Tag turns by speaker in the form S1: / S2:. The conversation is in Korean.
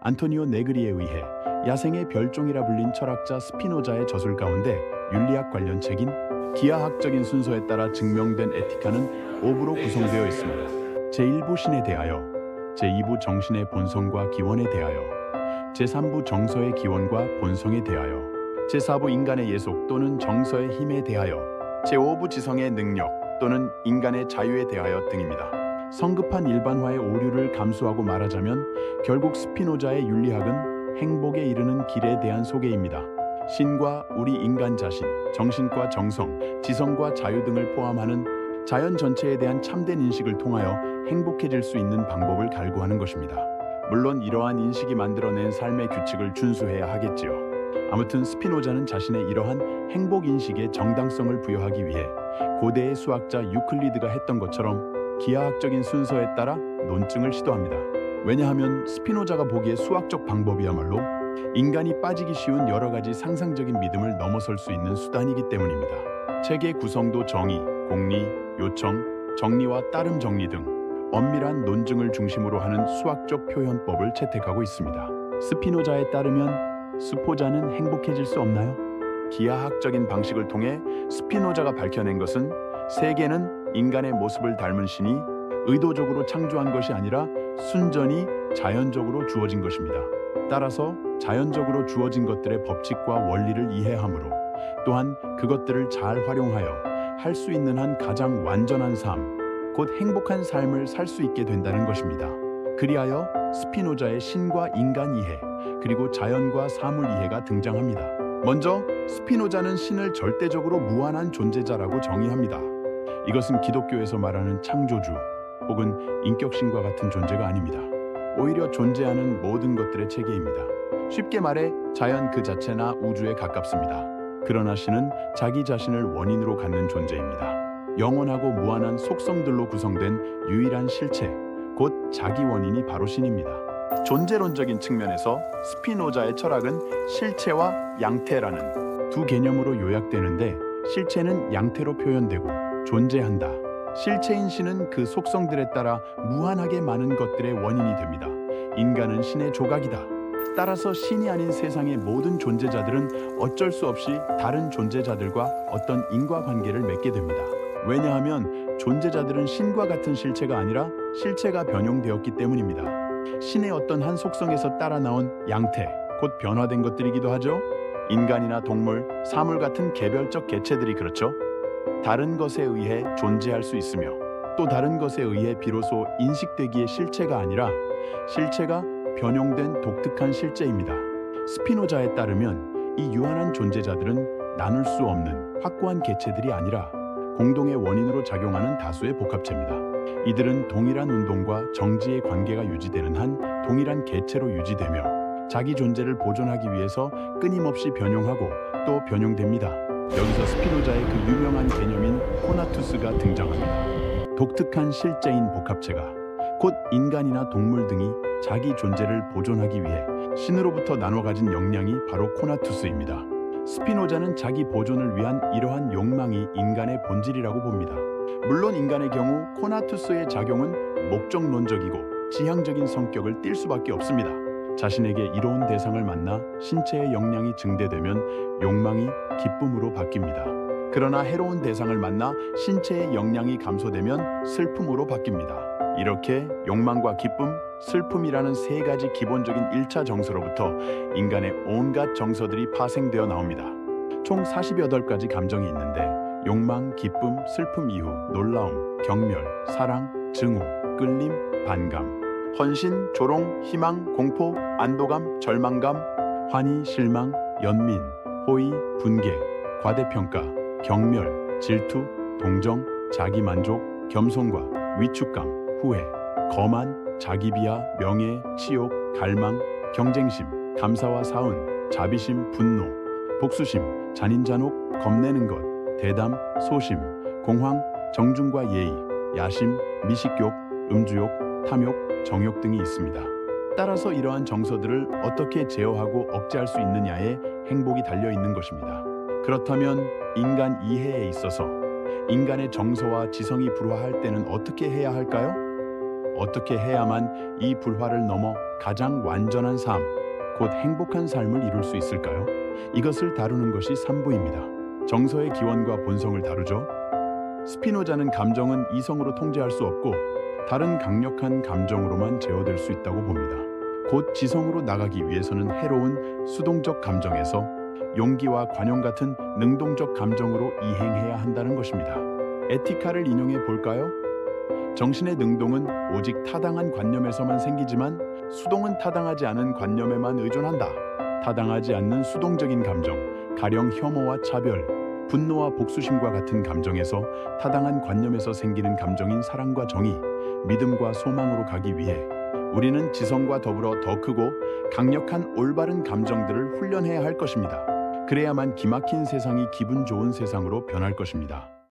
S1: 안토니오 네그리에 의해 야생의 별종이라 불린 철학자 스피노자의 저술 가운데 윤리학 관련 책인 기하학적인 순서에 따라 증명된 에티카는 5부로 구성되어 있습니다. 제1부 신에 대하여, 제2부 정신의 본성과 기원에 대하여, 제3부 정서의 기원과 본성에 대하여, 제4부 인간의 예속 또는 정서의 힘에 대하여, 제5부 지성의 능력 또는 인간의 자유에 대하여 등입니다. 성급한 일반화의 오류를 감수하고 말하자면 결국 스피노자의 윤리학은 행복에 이르는 길에 대한 소개입니다. 신과 우리 인간 자신, 정신과 정성, 지성과 자유 등을 포함하는 자연 전체에 대한 참된 인식을 통하여 행복해질 수 있는 방법을 갈구하는 것입니다. 물론 이러한 인식이 만들어낸 삶의 규칙을 준수해야 하겠지요. 아무튼 스피노자는 자신의 이러한 행복 인식에 정당성을 부여하기 위해 고대의 수학자 유클리드가 했던 것처럼 기하학적인 순서에 따라 논증을 시도합니다. 왜냐하면 스피노자가 보기에 수학적 방법이야말로 인간이 빠지기 쉬운 여러 가지 상상적인 믿음을 넘어설 수 있는 수단이기 때문입니다. 책의 구성도 정의, 공리, 요청, 정리와 따름 정리 등 엄밀한 논증을 중심으로 하는 수학적 표현법을 채택하고 있습니다. 스피노자에 따르면 수포자는 행복해질 수 없나요? 기하학적인 방식을 통해 스피노자가 밝혀낸 것은 세계는 인간의 모습을 닮은 신이 의도적으로 창조한 것이 아니라 순전히 자연적으로 주어진 것입니다. 따라서 자연적으로 주어진 것들의 법칙과 원리를 이해함으로 또한 그것들을 잘 활용하여 할 수 있는 한 가장 완전한 삶, 곧 행복한 삶을 살 수 있게 된다는 것입니다. 그리하여 스피노자의 신과 인간 이해, 그리고 자연과 사물 이해가 등장합니다. 먼저 스피노자는 신을 절대적으로 무한한 존재자라고 정의합니다. 이것은 기독교에서 말하는 창조주 혹은 인격신과 같은 존재가 아닙니다. 오히려 존재하는 모든 것들의 체계입니다. 쉽게 말해 자연 그 자체나 우주에 가깝습니다. 그러나 신은 자기 자신을 원인으로 갖는 존재입니다. 영원하고 무한한 속성들로 구성된 유일한 실체, 곧 자기 원인이 바로 신입니다. 존재론적인 측면에서 스피노자의 철학은 실체와 양태라는 두 개념으로 요약되는데, 실체는 양태로 표현되고 존재한다. 실체인 신은 그 속성들에 따라 무한하게 많은 것들의 원인이 됩니다. 인간은 신의 조각이다. 따라서 신이 아닌 세상의 모든 존재자들은 어쩔 수 없이 다른 존재자들과 어떤 인과관계를 맺게 됩니다. 왜냐하면 존재자들은 신과 같은 실체가 아니라 실체가 변형되었기 때문입니다. 신의 어떤 한 속성에서 따라 나온 양태, 곧 변화된 것들이기도 하죠. 인간이나 동물, 사물 같은 개별적 개체들이 그렇죠. 다른 것에 의해 존재할 수 있으며 또 다른 것에 의해 비로소 인식되기에 실체가 아니라 실체가 변형된 독특한 실제입니다. 스피노자에 따르면 이 유한한 존재자들은 나눌 수 없는 확고한 개체들이 아니라 공동의 원인으로 작용하는 다수의 복합체입니다. 이들은 동일한 운동과 정지의 관계가 유지되는 한 동일한 개체로 유지되며 자기 존재를 보존하기 위해서 끊임없이 변형하고 또 변형됩니다. 여기서 스피노자의 그 유명한 개념인 코나투스가 등장합니다. 독특한 실제인 복합체가 곧 인간이나 동물 등이 자기 존재를 보존하기 위해 신으로부터 나눠 가진 역량이 바로 코나투스입니다. 스피노자는 자기 보존을 위한 이러한 욕망이 인간의 본질이라고 봅니다. 물론 인간의 경우 코나투스의 작용은 목적론적이고 지향적인 성격을 띌 수밖에 없습니다. 자신에게 이로운 대상을 만나 신체의 역량이 증대되면 욕망이 기쁨으로 바뀝니다. 그러나 해로운 대상을 만나 신체의 역량이 감소되면 슬픔으로 바뀝니다. 이렇게 욕망과 기쁨, 슬픔이라는 세 가지 기본적인 1차 정서로부터 인간의 온갖 정서들이 파생되어 나옵니다. 총 48가지 감정이 있는데 욕망, 기쁨, 슬픔 이후 놀라움, 경멸, 사랑, 증오, 끌림, 반감, 헌신, 조롱, 희망, 공포, 안도감, 절망감, 환희, 실망, 연민, 호의, 분개, 과대평가, 경멸, 질투, 동정, 자기만족, 겸손과 위축감, 후회, 거만, 자기비하, 명예, 치욕, 갈망, 경쟁심, 감사와 사은, 자비심, 분노, 복수심, 잔인잔혹, 겁내는 것, 대담, 소심, 공황, 정중과 예의, 야심, 미식욕, 음주욕, 탐욕, 정욕 등이 있습니다. 따라서 이러한 정서들을 어떻게 제어하고 억제할 수 있느냐에 행복이 달려 있는 것입니다. 그렇다면 인간 이해에 있어서 인간의 정서와 지성이 불화할 때는 어떻게 해야 할까요? 어떻게 해야만 이 불화를 넘어 가장 완전한 삶, 곧 행복한 삶을 이룰 수 있을까요? 이것을 다루는 것이 3부입니다. 정서의 기원과 본성을 다루죠. 스피노자는 감정은 이성으로 통제할 수 없고 다른 강력한 감정으로만 제어될 수 있다고 봅니다. 곧 지성으로 나가기 위해서는 해로운 수동적 감정에서 용기와 관용 같은 능동적 감정으로 이행해야 한다는 것입니다. 에티카를 인용해 볼까요? 정신의 능동은 오직 타당한 관념에서만 생기지만 수동은 타당하지 않은 관념에만 의존한다. 타당하지 않는 수동적인 감정, 가령 혐오와 차별, 분노와 복수심과 같은 감정에서 타당한 관념에서 생기는 감정인 사랑과 정의, 믿음과 소망으로 가기 위해 우리는 지성과 더불어 더 크고 강력한 올바른 감정들을 훈련해야 할 것입니다. 그래야만 기막힌 세상이 기분 좋은 세상으로 변할 것입니다.